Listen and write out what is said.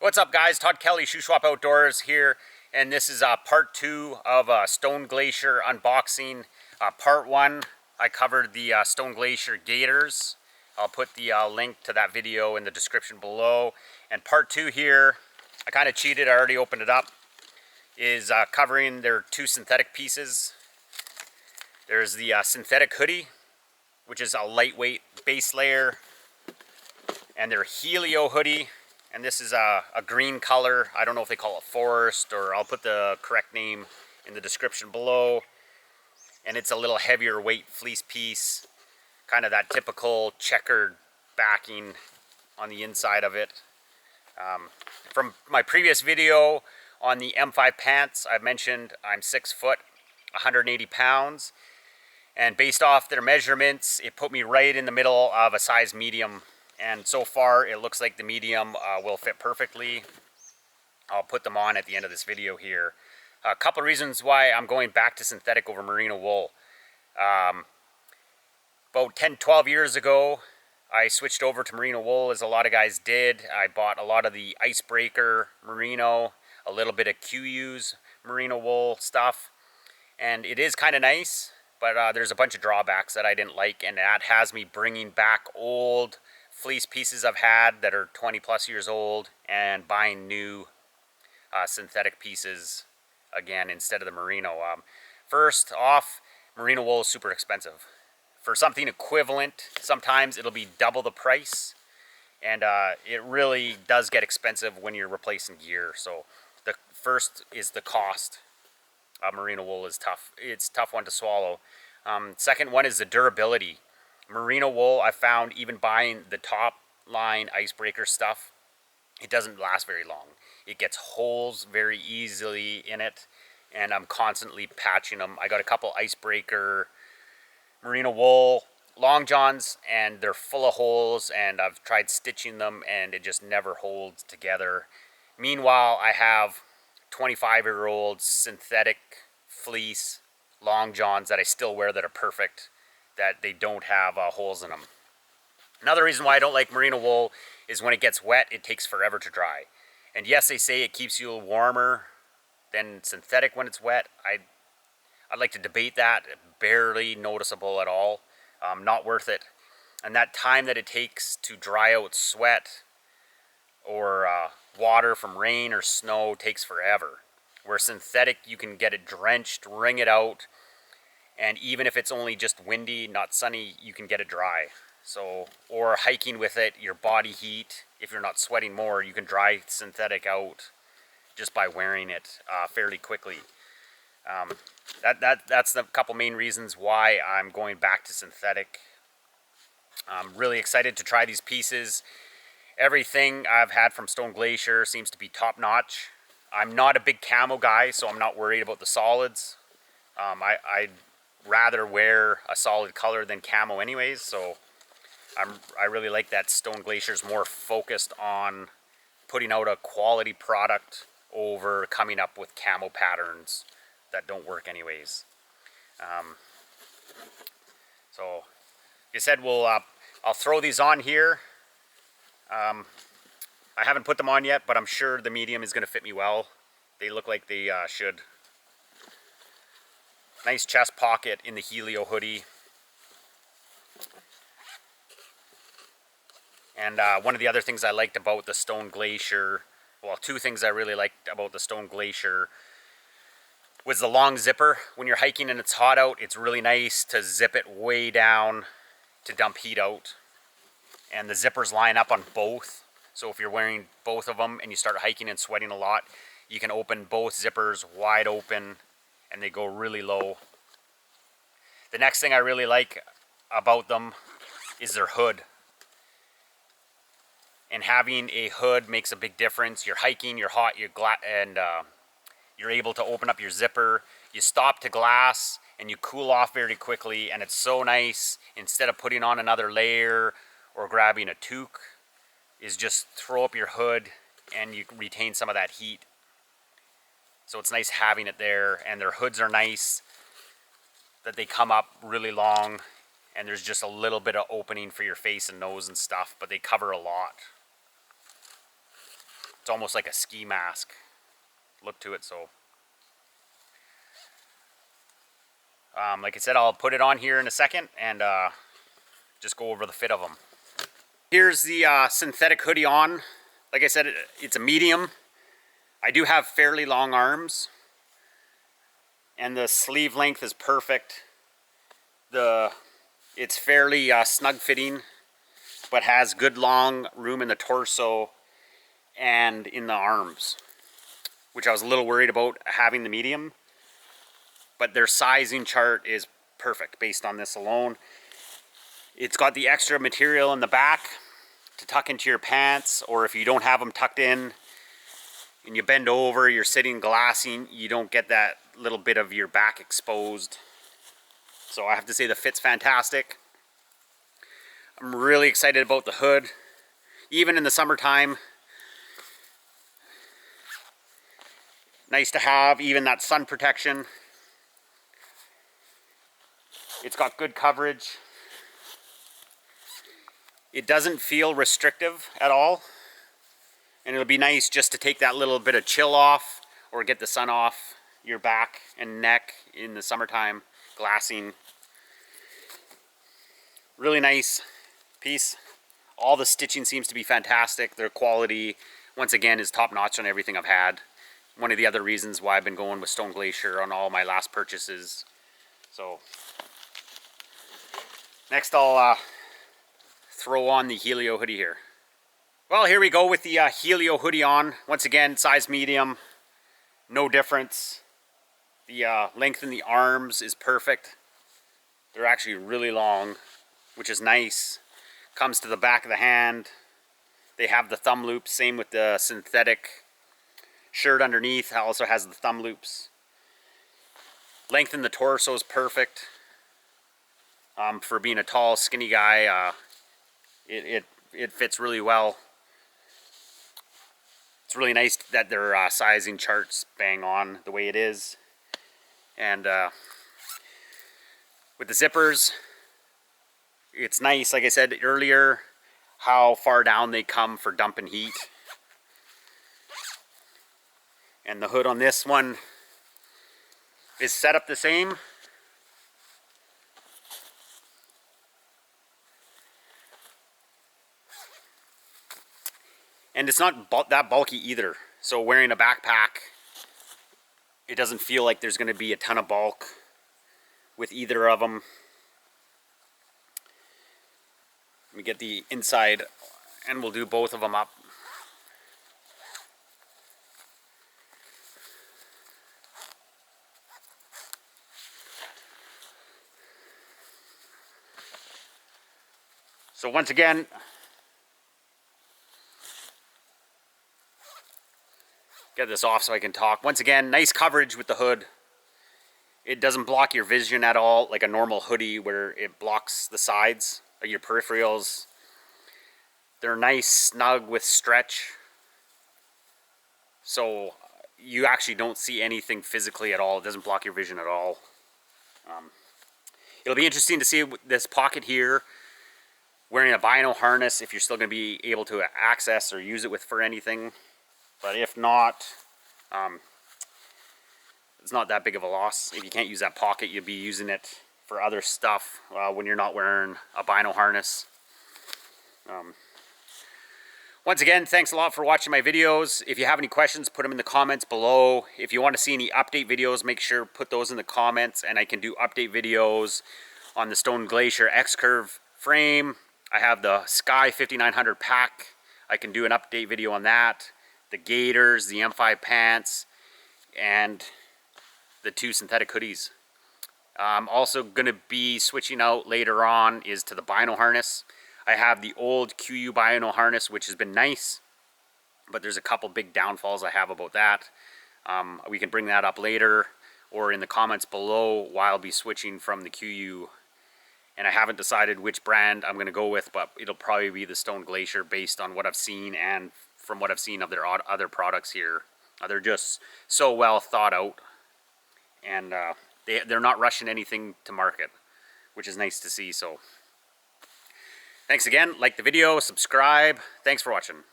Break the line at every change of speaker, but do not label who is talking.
What's up, guys? Todd Kelly, Shoe Swap Outdoors here, and this is part 2 of Stone Glacier unboxing. Part 1, I covered the Stone Glacier Gators. I'll put the link to that video in the description below. And part 2 here, I kind of cheated, I already opened it up, is covering their 2 synthetic pieces. There's the synthetic hoodie, which is a lightweight base layer, and their Helio hoodie. And this is a green color. I don't know if they call it forest, or I'll put the correct name in the description below. And it's a little heavier weight fleece piece. Kind of that typical checkered backing on the inside of it. From my previous video on the M5 pants, I mentioned I'm 6 foot, 180 pounds. And based off their measurements, it put me right in the middle of a size medium. And so far, it looks like the medium will fit perfectly. I'll put them on at the end of this video here. A couple of reasons why I'm going back to synthetic over merino wool. About 10-12 years ago, I switched over to merino wool, as a lot of guys did. I bought a lot of the Icebreaker merino, a little bit of QU's merino wool stuff. And it is kind of nice, but there's a bunch of drawbacks that I didn't like, and that has me bringing back old fleece pieces I've had that are 20 plus years old and buying new synthetic pieces again instead of the merino. First off, merino wool is super expensive. For something equivalent, sometimes it'll be double the price, and it really does get expensive when you're replacing gear. So the first is the cost. Merino wool is tough. It's a tough one to swallow. Second one is the durability. Merino wool, I found, even buying the top line Icebreaker stuff, it doesn't last very long. It gets holes very easily in it, and I'm constantly patching them. I got a couple Icebreaker merino wool long johns, and they're full of holes, and I've tried stitching them, and it just never holds together. Meanwhile, I have 25-year-old synthetic fleece long johns that I still wear that are perfect, that they don't have holes in them. Another reason why I don't like merino wool is when it gets wet, it takes forever to dry. And yes, they say it keeps you warmer than synthetic when it's wet. I'd like to debate that. Barely noticeable at all. Not worth it. And that time that it takes to dry out sweat or water from rain or snow takes forever. Where synthetic, you can get it drenched, wring it out, and even if it's only just windy, not sunny, you can get it dry. So, or hiking with it, your body heat, if you're not sweating more, you can dry synthetic out just by wearing it fairly quickly. That's the couple main reasons why I'm going back to synthetic. I'm really excited to try these pieces. Everything I've had from Stone Glacier seems to be top notch. I'm not a big camo guy, so I'm not worried about the solids. I'd rather wear a solid color than camo anyways, so I really like that Stone Glacier's more focused on putting out a quality product over coming up with camo patterns that don't work anyways. So, like I said, I'll throw these on here. I haven't put them on yet, but I'm sure the medium is going to fit me well. They look like they should. Nice chest pocket in the Helio hoodie. And one of the other things I liked about the Stone Glacier, well, 2 things I really liked about the Stone Glacier was the long zipper. When you're hiking and it's hot out, it's really nice to zip it way down to dump heat out. And the zippers line up on both. So if you're wearing both of them and you start hiking and sweating a lot, you can open both zippers wide open and they go really low. The next thing I really like about them is their hood. And having a hood makes a big difference. You're hiking, you're hot, and you're able to open up your zipper. You stop to glass and you cool off very quickly, and it's so nice. Instead of putting on another layer or grabbing a toque, is just throw up your hood and you retain some of that heat. So it's nice having it there, and their hoods are nice, that they come up really long, and there's just a little bit of opening for your face and nose and stuff, but they cover a lot. It's almost like a ski mask look to it. So like I said, I'll put it on here in a second and just go over the fit of them. Here's the synthetic hoodie on. Like I said, it's a medium. I do have fairly long arms, and the sleeve length is perfect. It's fairly snug fitting, but has good long room in the torso and in the arms, which I was a little worried about having the medium, but their sizing chart is perfect based on this alone. It's got the extra material in the back to tuck into your pants, or if you don't have them tucked in and you bend over, you're sitting glassing, you don't get that little bit of your back exposed. So I have to say the fit's fantastic. I'm really excited about the hood. Even in the summertime, nice to have even that sun protection. It's got good coverage. It doesn't feel restrictive at all. And it'll be nice just to take that little bit of chill off or get the sun off your back and neck in the summertime, glassing. Really nice piece. All the stitching seems to be fantastic. Their quality, once again, is top notch on everything I've had. One of the other reasons why I've been going with Stone Glacier on all my last purchases. So next I'll throw on the Helio hoodie here. Well, here we go with the Helio hoodie on. Once again, size medium, no difference. The length in the arms is perfect. They're actually really long, which is nice. Comes to the back of the hand. They have the thumb loops, same with the synthetic shirt underneath. It also has the thumb loops. Length in the torso is perfect. For being a tall, skinny guy, it fits really well. It's really nice that their sizing charts bang on the way it is. And with the zippers, it's nice, like I said earlier, how far down they come for dumping heat. And the hood on this one is set up the same. And it's not that bulky either. So wearing a backpack, it doesn't feel like there's going to be a ton of bulk with either of them. Let me get the inside and we'll do both of them up. So once again, get this off so I can talk. Once again, nice coverage with the hood. It doesn't block your vision at all like a normal hoodie where it blocks the sides of your peripherals. They're nice, snug with stretch. So you actually don't see anything physically at all. It doesn't block your vision at all. It'll be interesting to see this pocket here, wearing a vinyl harness, if you're still going to be able to access or use it for anything. But if not, it's not that big of a loss. If you can't use that pocket, you'll be using it for other stuff when you're not wearing a vinyl harness. Once again, thanks a lot for watching my videos. If you have any questions, put them in the comments below. If you want to see any update videos, make sure put those in the comments, and I can do update videos on the Stone Glacier X-Curve frame. I have the Sky 5900 pack. I can do an update video on that. The gaiters, the M5 pants, and the 2 synthetic hoodies. I'm also going to be switching out later on is to the vinyl harness. I have the old QU vinyl harness, which has been nice, but there's a couple big downfalls I have about that. We can bring that up later or in the comments below while I'll be switching from the QU. And I haven't decided which brand I'm going to go with, but it'll probably be the Stone Glacier based on what I've seen and from what I've seen of their other products here. They're just so well thought out, and they're not rushing anything to market, which is nice to see. So thanks again. Like the video, subscribe. Thanks for watching.